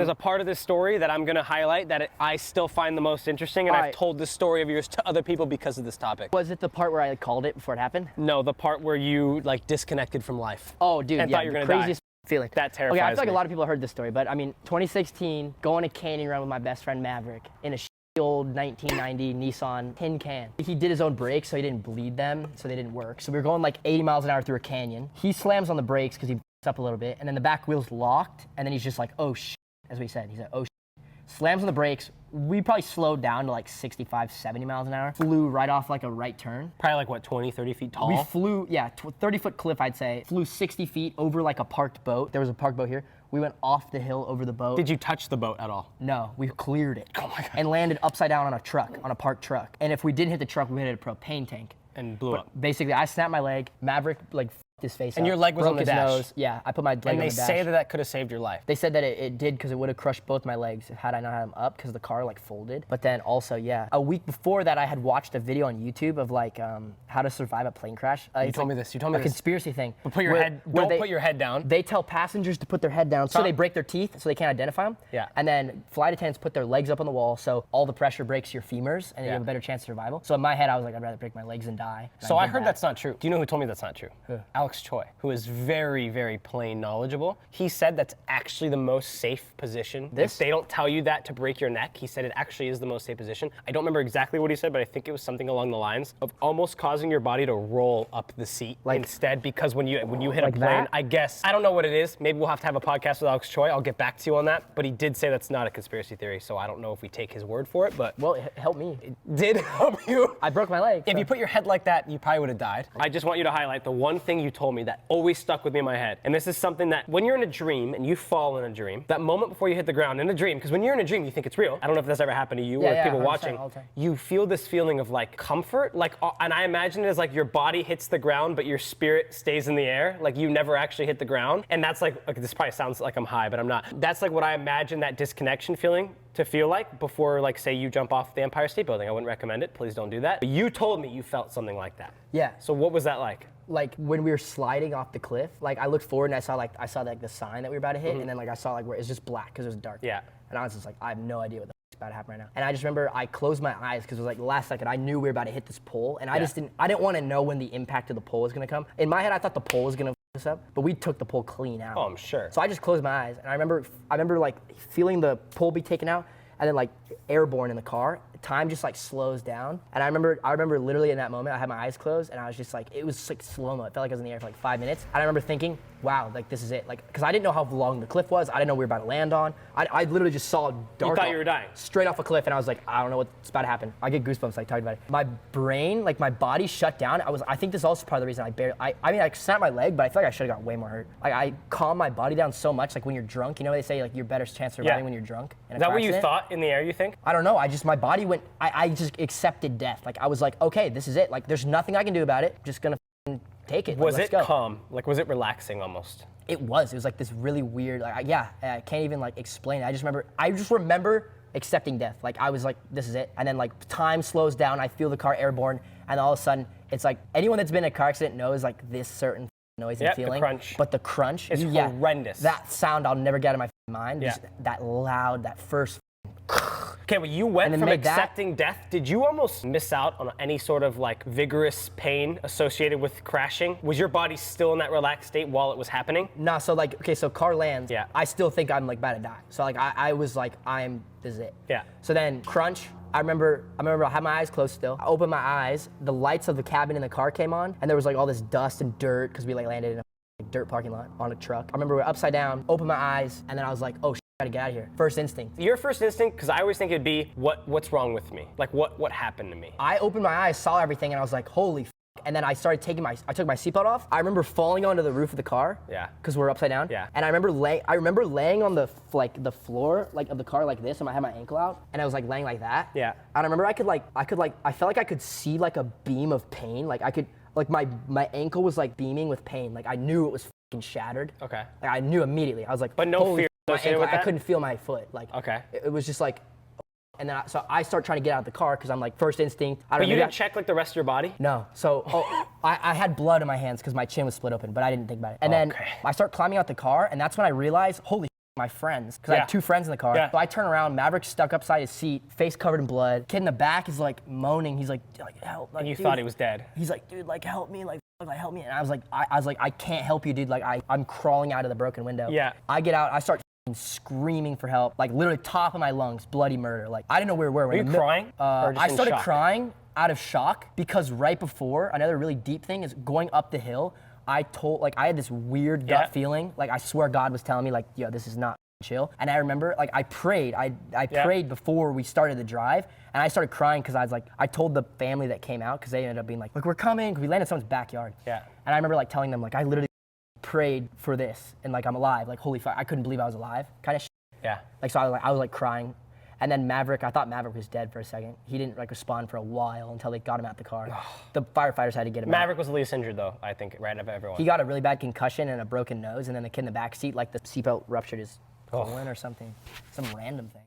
There's a part of this story that I'm gonna highlight that I still find the most interesting, and I've told this story of yours to other people because of this topic. Was it the part where I called it before it happened? No, the part where you like disconnected from life. Oh, dude, and yeah, thought you were gonna craziest feeling. That terrifies me. Okay, I feel like a lot of people have heard this story, but I mean, 2016, going to canyon run with my best friend Maverick in a old 1990 Nissan tin can. He did his own brakes, so he didn't bleed them, so they didn't work. So we were going like 80 miles an hour through a canyon. He slams on the brakes because he up a little bit, and then the back wheel's locked, and then he's just like, oh shit, as we said. He said, oh shit. Slams on the brakes. We probably slowed down to like 65, 70 miles an hour. Flew right off like a right turn. Probably like what, 20, 30 feet tall? We flew, yeah, 30-foot cliff, I'd say. Flew 60 feet over like a parked boat. There was a parked boat here. We went off the hill over the boat. Did you touch the boat at all? No, we cleared it. Oh my God. And landed upside down on a truck, on a parked truck. And if we didn't hit the truck, we hit a propane tank. And blew up. Basically, I snapped my leg. Maverick like his face and up, your leg was broke on the his dash. nose. Yeah, I put my leg on the dash. And they say that that could have saved your life. They said that it did because it would have crushed both my legs had I not had them up because the car like folded. But then also, yeah, a week before that, I had watched a video on YouTube of like how to survive a plane crash. You told me this. You told me a this. Conspiracy thing. But put your head. Don't put your head down. They tell passengers to put their head down so they break their teeth so they can't identify them. Yeah. And then flight attendants put their legs up on the wall so all the pressure breaks your femurs and you have a better chance of survival. So in my head, I was like, I'd rather break my legs than die. So I heard that's not true. Do you know who told me that's not true? Who? Alex Choi, who is very, very plane knowledgeable. He said that's actually the most safe position. This? If they don't tell you that to break your neck, he said it actually is the most safe position. I don't remember exactly what he said, but I think it was something along the lines of almost causing your body to roll up the seat instead, because when you hit a plane, that? I guess, I don't know what it is. Maybe we'll have to have a podcast with Alex Choi. I'll get back to you on that. But he did say that's not a conspiracy theory, so I don't know if we take his word for it, but. Well, it helped me. It did help you. I broke my leg. If you put your head like that, you probably would have died. I just want you to highlight the one thing you told me that always stuck with me in my head. And this is something that when you're in a dream and you fall in a dream, that moment before you hit the ground in a dream, because when you're in a dream, you think it's real. I don't know if that's ever happened to you or people watching. You feel this feeling of like comfort, like, and I imagine it as like your body hits the ground, but your spirit stays in the air. Like you never actually hit the ground. And that's like, okay, this probably sounds like I'm high, but I'm not. That's like what I imagine that disconnection feeling to feel like before, like, say you jump off the Empire State Building. I wouldn't recommend it. Please don't do that. But you told me you felt something like that. Yeah. So what was that like? Like when we were sliding off the cliff, like I looked forward and I saw like the sign that we were about to hit, and then like I saw like where it's just black because it was dark. Yeah. And I was just like, I have no idea what the f*** is about to happen right now. And I just remember I closed my eyes because it was like the last second. I knew we were about to hit this pole, and I didn't want to know when the impact of the pole was gonna come. In my head, I thought the pole was gonna f*** us up, but we took the pole clean out. Oh, I'm sure. So I just closed my eyes, and I remember like feeling the pole be taken out, and then like airborne in the car. Time just like slows down, and I remember literally in that moment I had my eyes closed and I was just like, it was like slow-mo. It felt like I was in the air for like 5 minutes, and I remember thinking, wow, like this is it, like, because I didn't know how long the cliff was. I didn't know we were about to land on. I literally just saw dark. You thought you were dying. Straight off a cliff, and I was like, I don't know what's about to happen. I get goosebumps like talking about it. My brain, like my body shut down. I think this is also part of the reason I mean I snapped my leg, but I feel like I should have got way more hurt. Like I calmed my body down so much, like when you're drunk, you know they say like you're better chance of surviving when you're drunk. Is that what you thought in the air, you think? I don't know, my body went, I just accepted death. Like I was like, okay, this is it. Like there's nothing I can do about it. I'm just gonna take it. Was like, it calm? Like was it relaxing almost? It was like this really weird, like I can't even like explain it. I just remember accepting death. Like I was like, this is it. And then like time slows down, I feel the car airborne, and all of a sudden it's like anyone that's been in a car accident knows like this certain noise and feeling. The crunch. But the crunch is horrendous. That sound I'll never get out of my mind. Just that loud, that first. Okay, well, you went from accepting death. Did you almost miss out on any sort of like vigorous pain associated with crashing? Was your body still in that relaxed state while it was happening? Nah, so like, okay, so car lands. Yeah. I still think I'm like about to die. So like, I was like, this is it. Yeah. So then crunch. I remember I had my eyes closed still. I opened my eyes, the lights of the cabin in the car came on, and there was like all this dust and dirt because we like landed in a dirt parking lot on a truck. I remember we were upside down, opened my eyes, and then I was like, oh, gotta get out of here. First instinct. Your first instinct, because I always think it'd be, what's wrong with me? Like what happened to me? I opened my eyes, saw everything, and I was like, holy f***. And then I started I took my seatbelt off. I remember falling onto the roof of the car. Yeah. Because we're upside down. Yeah. And I remember laying on the floor like of the car like this, and I had my ankle out, and I was like laying like that. Yeah. And I remember I felt like I could see like a beam of pain. Like I could, like my ankle was like beaming with pain. Like I knew it was f***ing shattered. Okay. Like I knew immediately. I was like, but no fear associated with that? I couldn't feel my foot. Like. Okay. It was just like. And then so I start trying to get out of the car because I'm like, first instinct. But you didn't check like the rest of your body? No. So I had blood in my hands because my chin was split open, but I didn't think about it. And then I start climbing out the car, and that's when I realized, holy my friends because I Yeah. had 2 friends in the car. Yeah. So I turn around, Maverick's stuck upside his seat, face covered in blood. Kid in the back is like moaning. He's like help. Like, And you dude. thought he was dead. He's like, dude, like help me, like help me. And I was like, I can't help you, dude. Like I'm crawling out of the broken window. Yeah. I get out, I start screaming for help, like literally top of my lungs, bloody murder. Like I didn't know where we were. Were you crying? Or just I in started shock? crying out of shock because right before, another really deep thing is going up the hill. I had this weird gut Yeah. feeling, like I swear God was telling me like, yo, this is not chill. And I remember like I prayed, I prayed before we started the drive, and I started crying because I was like, I told the family that came out because they ended up being like, look, we're coming. We landed in someone's backyard. Yeah. And I remember like telling them like, I literally prayed for this and like I'm alive. Like holy fuck, I couldn't believe I was alive. Kind of. Yeah. Like so I was like crying. And then Maverick, I thought Maverick was dead for a second. He didn't like respond for a while until they got him out the car. The firefighters had to get him out. Maverick was the least injured though, I think, right of everyone. He got a really bad concussion and a broken nose, and then the kid in the back seat, like the seatbelt ruptured his colon or something, some random thing.